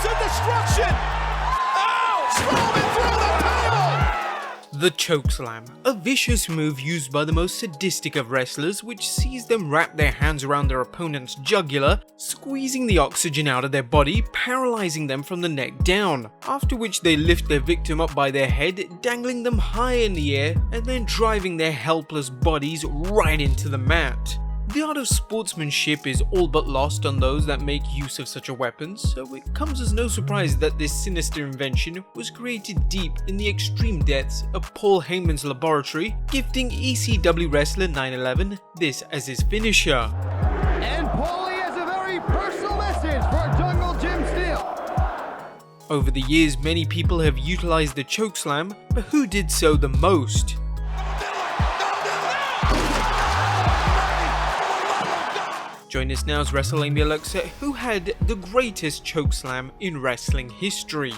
to destruction! Oh! Strowman through the table! The Chokeslam, a vicious move used by the most sadistic of wrestlers, which sees them wrap their hands around their opponent's jugular, squeezing the oxygen out of their body, paralyzing them from the neck down, after which they lift their victim up by their head, dangling them high in the air, and then driving their helpless bodies right into the mat. The art of sportsmanship is all but lost on those that make use of such a weapon, so it comes as no surprise that this sinister invention was created deep in the extreme depths of Paul Heyman's laboratory, gifting ECW wrestler 911 this as his finisher. And Paulie has a very personal message for Jungle Jim Steele. Over the years, many people have utilized the Chokeslam, but who did so the most? Join us now as Wrestlelamia looks at who had the greatest chokeslam in wrestling history.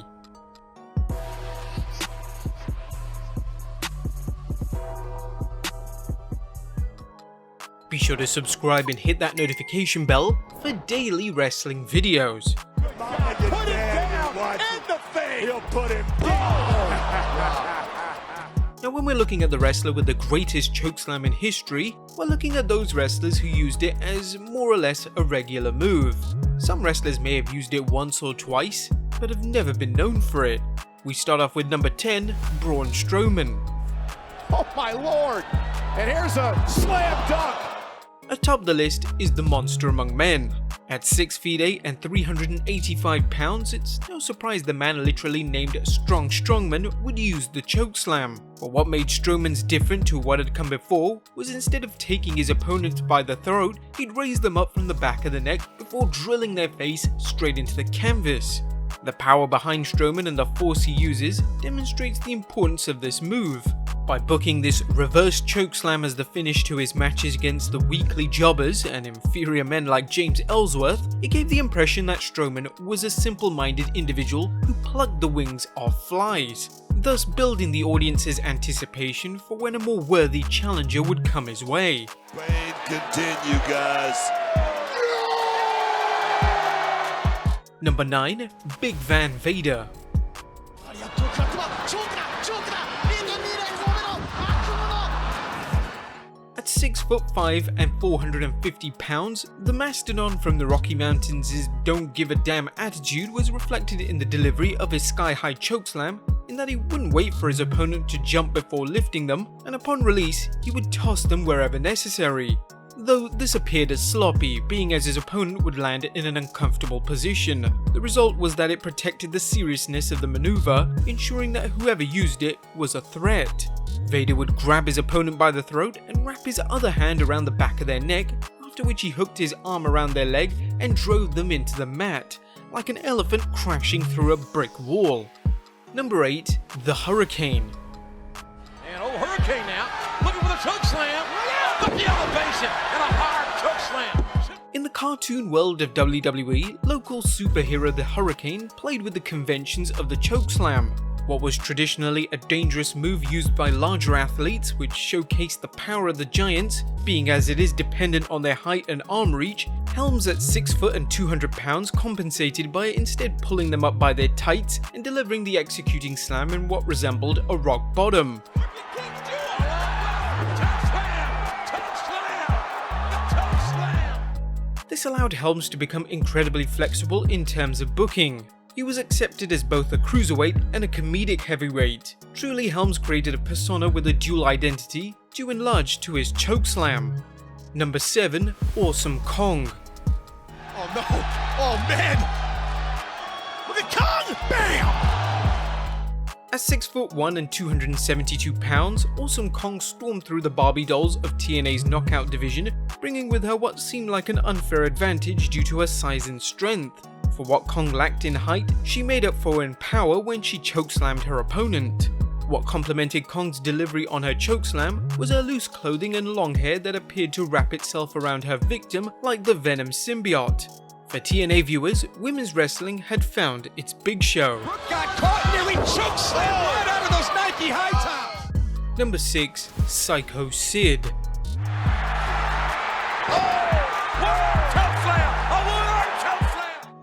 Be sure to subscribe and hit that notification bell for daily wrestling videos. Put him down in the face! He'll put him down! Now when we're looking at the wrestler with the greatest chokeslam in history, we're looking at those wrestlers who used it as more or less a regular move. Some wrestlers may have used it once or twice, but have never been known for it. We start off with number 10, Braun Strowman. Oh my lord! And here's a slam dunk! Atop the list is the monster among men. At 6 feet 8 and 385 pounds, it's no surprise the man literally named Strong Strongman would use the chokeslam. But what made Strowman's different to what had come before was instead of taking his opponent by the throat, he'd raise them up from the back of the neck before drilling their face straight into the canvas. The power behind Strowman and the force he uses demonstrates the importance of this move. By booking this reverse chokeslam as the finish to his matches against the weakly jobbers and inferior men like James Ellsworth, it gave the impression that Strowman was a simple-minded individual who plucked the wings off flies, thus building the audience's anticipation for when a more worthy challenger would come his way. Pain continue, guys. Number 9, Big Van Vader. At 6'5" and 450 pounds, the mastodon from the Rocky Mountains' don't give a damn attitude was reflected in the delivery of his sky-high chokeslam, in that he wouldn't wait for his opponent to jump before lifting them, and upon release, he would toss them wherever necessary. Though this appeared as sloppy, being as his opponent would land in an uncomfortable position. The result was that it protected the seriousness of the maneuver, ensuring that whoever used it was a threat. Vader would grab his opponent by the throat and wrap his other hand around the back of their neck, after which he hooked his arm around their leg and drove them into the mat, like an elephant crashing through a brick wall. Number 8, the Hurricane. And old Hurricane now, looking for the chokeslam. Look at the elevation and a hard chokeslam. In the cartoon world of WWE, local superhero the Hurricane played with the conventions of the chokeslam. What was traditionally a dangerous move used by larger athletes, which showcased the power of the giants, being as it is dependent on their height and arm reach, Helms at 6 foot and 200 pounds compensated by instead pulling them up by their tights and delivering the executing slam in what resembled a rock bottom. This allowed Helms to become incredibly flexible in terms of booking. He was accepted as both a cruiserweight and a comedic heavyweight. Truly, Helms created a persona with a dual identity, due in large to his chokeslam. Number 7, Awesome Kong. Oh no! Oh man! Look at Kong! Bam! At 6'1" and 272 pounds, Awesome Kong stormed through the Barbie dolls of TNA's knockout division, bringing with her what seemed like an unfair advantage due to her size and strength. For what Kong lacked in height, she made up for in power when she chokeslammed her opponent. What complemented Kong's delivery on her chokeslam was her loose clothing and long hair that appeared to wrap itself around her victim like the Venom symbiote. For TNA viewers, women's wrestling had found its big show. Got caught nearly chokeslam right out of those Nike high tops! Number 6, Sycho Sid.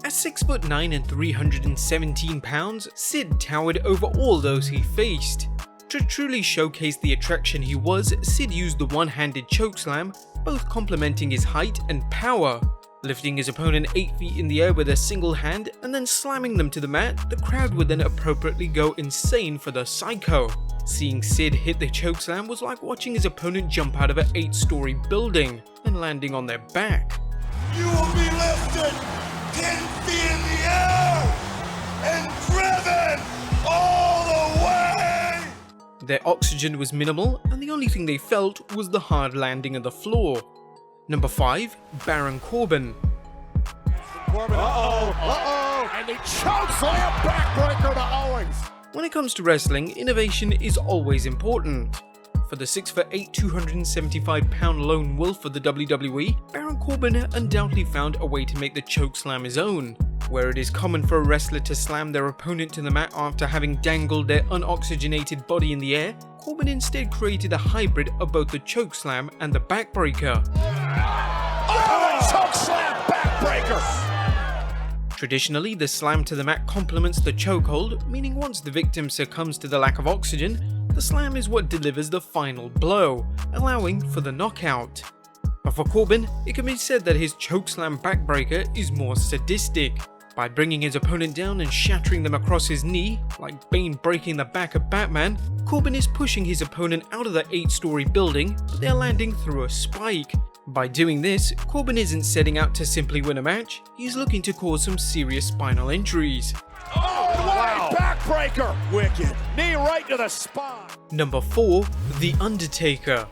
At 6'9" and 317 pounds, Sid towered over all those he faced. To truly showcase the attraction he was, Sid used the one-handed chokeslam, both complementing his height and power. Lifting his opponent 8 feet in the air with a single hand and then slamming them to the mat, the crowd would then appropriately go insane for the Sycho. Seeing Sid hit the chokeslam was like watching his opponent jump out of an 8-story building and landing on their back. You will be lifted 10 feet in the air and driven all the way! Their oxygen was minimal and the only thing they felt was the hard landing of the floor. Number 5, Baron Corbin. Corbin, and he chokeslam backbreaker to Owens. When it comes to wrestling, innovation is always important. For the 6'8", 275-pound lone wolf of the WWE, Baron Corbin undoubtedly found a way to make the chokeslam his own. Where it is common for a wrestler to slam their opponent to the mat after having dangled their unoxygenated body in the air, Corbin instead created a hybrid of both the chokeslam and the backbreaker. Chokeslam backbreaker. Traditionally, the slam to the mat complements the chokehold, meaning once the victim succumbs to the lack of oxygen, the slam is what delivers the final blow, allowing for the knockout. But for Corbin, it can be said that his chokeslam backbreaker is more sadistic. By bringing his opponent down and shattering them across his knee, like Bane breaking the back of Batman, Corbin is pushing his opponent out of the 8-story building, but they are landing through a spike. By doing this, Corbin isn't setting out to simply win a match, he's looking to cause some serious spinal injuries. Oh, wow. Backbreaker. Wicked. Knee right to the spine. Number 4, The Undertaker.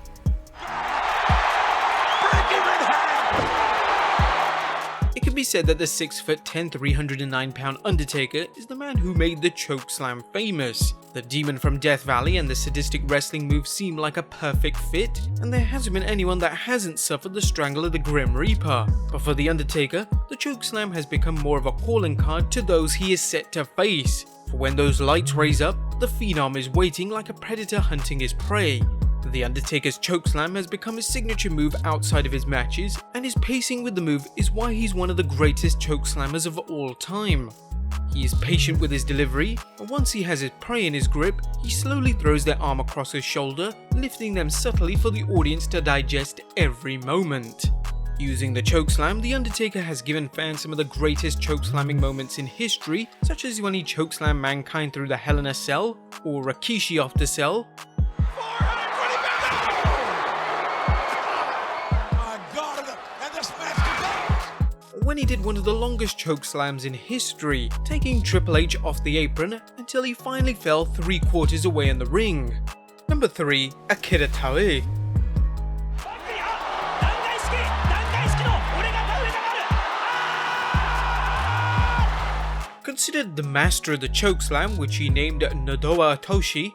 It can be said that the 6'10", 309-pound Undertaker is the man who made the chokeslam famous. The demon from Death Valley and the sadistic wrestling moves seem like a perfect fit, and there hasn't been anyone that hasn't suffered the strangle of the Grim Reaper. But for The Undertaker, the chokeslam has become more of a calling card to those he is set to face. For when those lights raise up, the Phenom is waiting like a predator hunting his prey. The Undertaker's chokeslam has become his signature move outside of his matches, and his pacing with the move is why he's one of the greatest chokeslammers of all time. He is patient with his delivery, and once he has his prey in his grip, he slowly throws their arm across his shoulder, lifting them subtly for the audience to digest every moment. Using the chokeslam, The Undertaker has given fans some of the greatest chokeslamming moments in history, such as when he chokeslammed Mankind through the Hell in a Cell, or Rikishi off the cell, when he did one of the longest chokeslams in history, taking Triple H off the apron until he finally fell 3/4 away in the ring. Number 3, Akira Taue. Considered the master of the chokeslam, which he named Nodowa Otoshi,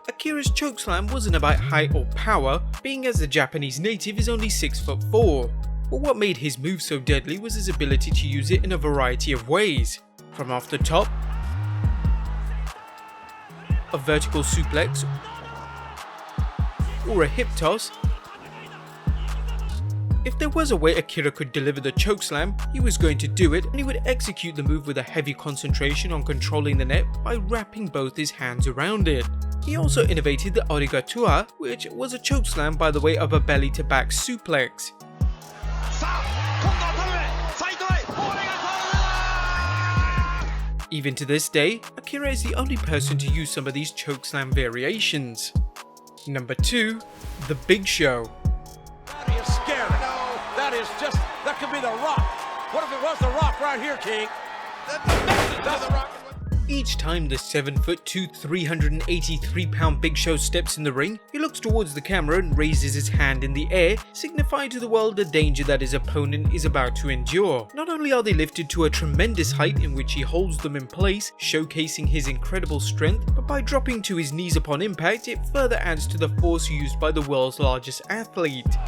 Akira's chokeslam wasn't about height or power, being as the Japanese native is only 6'4". But what made his move so deadly was his ability to use it in a variety of ways. From off the top, a vertical suplex, or a hip toss. If there was a way Akira could deliver the chokeslam, he was going to do it, and he would execute the move with a heavy concentration on controlling the net by wrapping both his hands around it. He also innovated the Origatua, which was a chokeslam by the way of a belly-to-back suplex. Even to this day, Akira is the only person to use some of these chokeslam variations. Number 2, The Big Show. That is scary. That could be The Rock. What if it was The Rock right here, King? That's The Rock. Each time the 7'2", 383-pound Big Show steps in the ring, he looks towards the camera and raises his hand in the air, signifying to the world the danger that his opponent is about to endure. Not only are they lifted to a tremendous height in which he holds them in place, showcasing his incredible strength, but by dropping to his knees upon impact, it further adds to the force used by the world's largest athlete.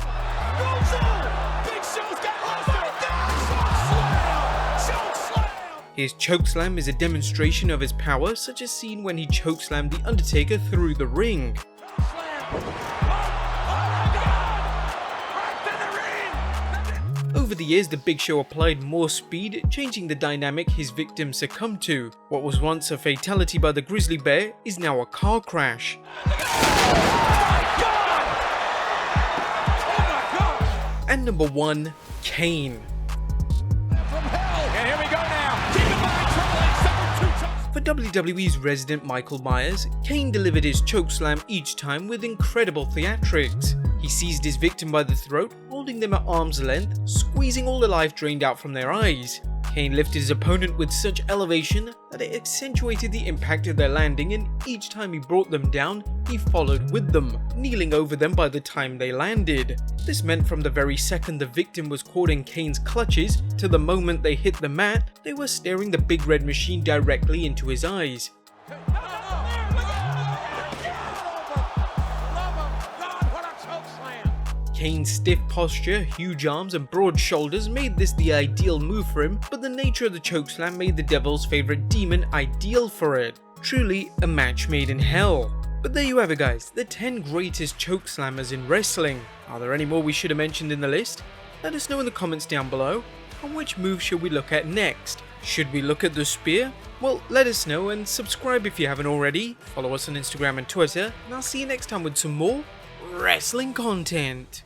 His chokeslam is a demonstration of his power, such as seen when he chokeslammed The Undertaker through the ring. Over the years, the Big Show applied more speed, changing the dynamic his victim succumbed to. What was once a fatality by the Grizzly Bear is now a car crash. And number 1, Kane. For WWE's resident Michael Myers, Kane delivered his chokeslam each time with incredible theatrics. He seized his victim by the throat, holding them at arm's length, squeezing all the life drained out from their eyes. Kane lifted his opponent with such elevation that it accentuated the impact of their landing, and each time he brought them down, he followed with them, kneeling over them by the time they landed. This meant from the very second the victim was caught in Kane's clutches to the moment they hit the mat, they were staring the big red machine directly into his eyes. Kane's stiff posture, huge arms and broad shoulders made this the ideal move for him, but the nature of the chokeslam made the devil's favourite demon ideal for it. Truly a match made in hell. But there you have it guys, the 10 greatest chokeslammers in wrestling. Are there any more we should have mentioned in the list? Let us know in the comments down below. And which move should we look at next? Should we look at the spear? Well, let us know and subscribe if you haven't already. Follow us on Instagram and Twitter, and I'll see you next time with some more wrestling content.